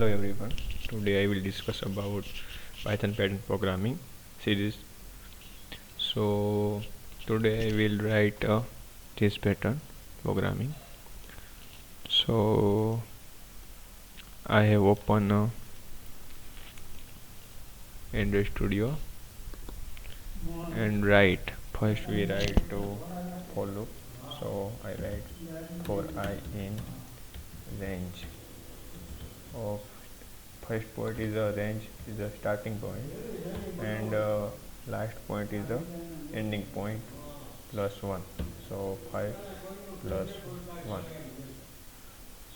Hello everyone. Today I will discuss about Python pattern programming series. So today I will write this pattern programming. So I have opened Android Studio and first we write to for loop. So I write for I in range of first point is a range is a starting point and last point is the ending point plus 1, so 5 plus 1,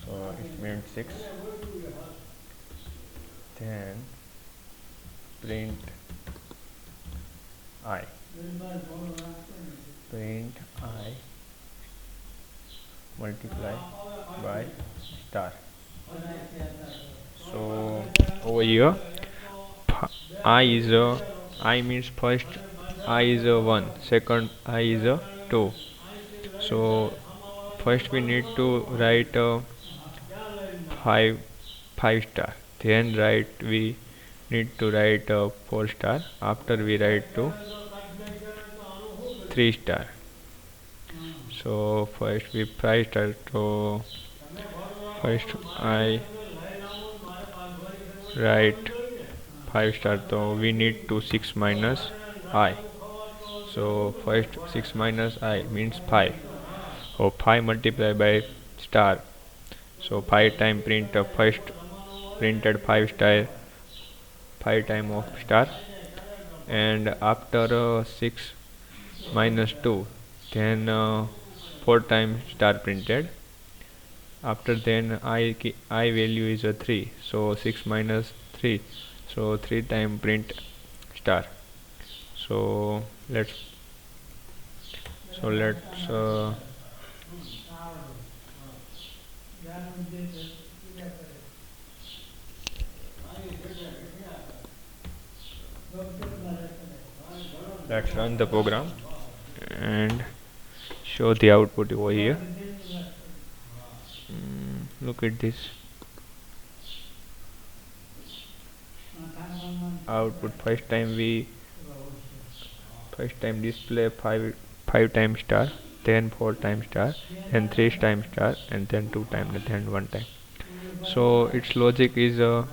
so it means 6. Then print I multiply by star. So over here I is a I means first I is a 1, second I is a 2. So first we need to write a 5 5 star, then we need to write a 4 star, after we write to 3 star. So first we 5 star, so first I write 5 star, so we need to 6 minus I. So first 6 minus I means 5. So 5 multiplied by star, so 5 time print first printed 5 star 5 time of star, and after 6 minus 2, then 4 times star printed. After then I value is a 3, so 6 minus 3, so 3 time print star. So let's let's run the program and show the output over here. Look at this output. First time display 5 times star, then 4 times star, then 3 times star, and then 2 times, and then 1 time. So its logic is a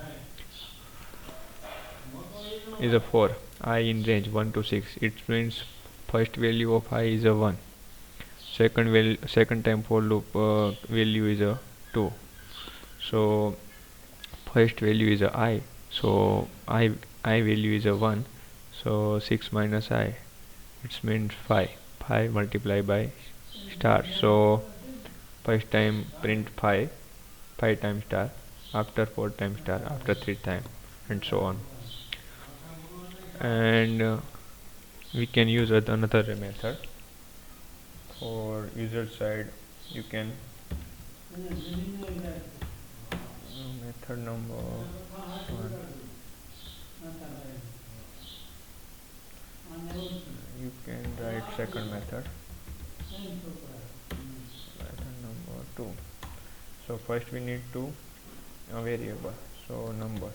4. I in range 1 to 6. It means first value of I is a 1. Second time for loop value is a 2. So first value is a I. So I value is a 1. So 6 minus I, it means 5. 5 multiplied by star. So first time print 5 times star, after 4 times star, after 3 times, and so on. And we can use another method. For user side you can method number 1, you can write second method number 2. So first we need to a variable, so number.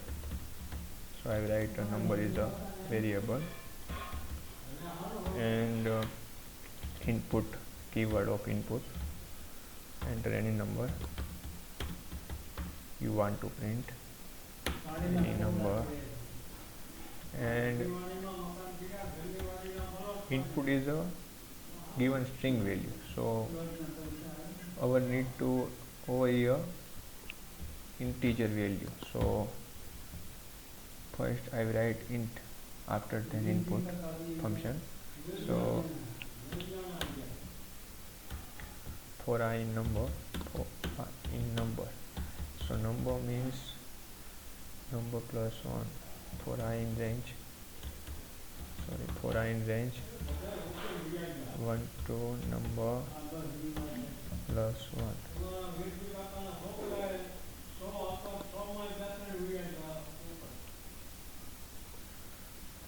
So I write a number is a variable, and input, keyword of input, enter any number you want to print, any number, and input is a given string value. So our need to over here integer value. So first I write int, after then input function. So for I in number, so number means number plus 1. For I in range, 1 to number plus 1.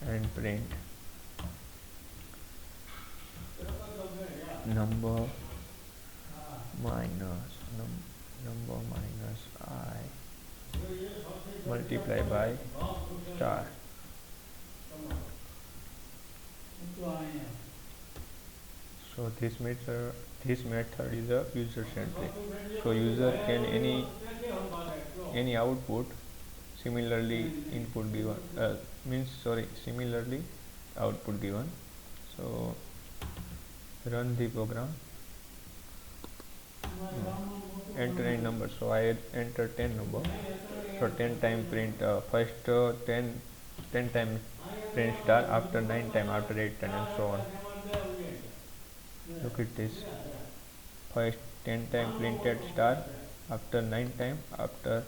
And print number minus I multiply by star. So this method is a user centric. So user can any output similarly input given similarly output given. So run the program. Enter any number. So I enter 10 number. So 10 time print first 10 time print star, after 9 time, after 8 time, and so on. Look at this. First 10 time printed star, after 9 time, after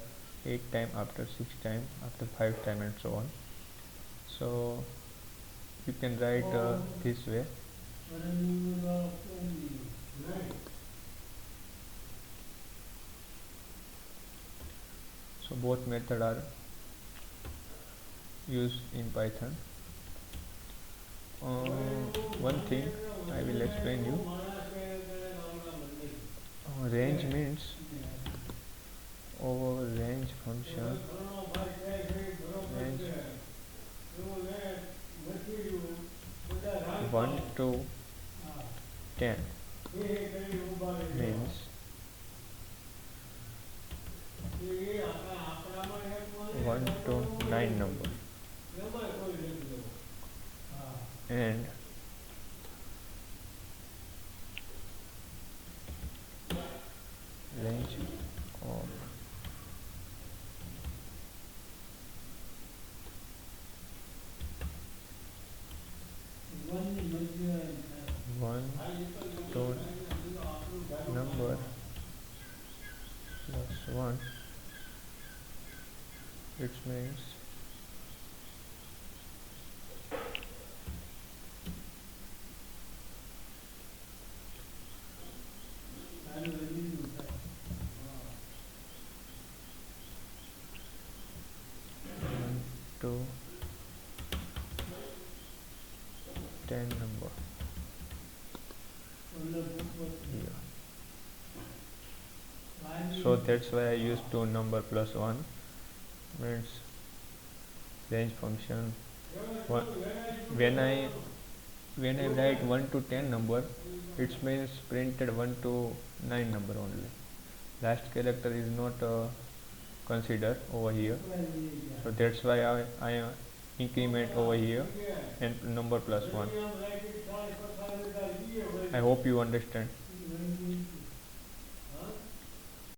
8 time, after 6 time, after 5 time, and so on. So you can write this way. So both methods are used in Python. One thing I will explain you. Range means over range function. Range 1 to 10 means 1 to 9 number, and range of 1 to number plus 1, which means to 10 number here. So that's why I use 2 number plus 1, means range function. When I write 1 to 10 number, it means printed 1 to 9 number only. Last character is not considered over here. So that's why I increment over here and number plus 1. I hope you understand.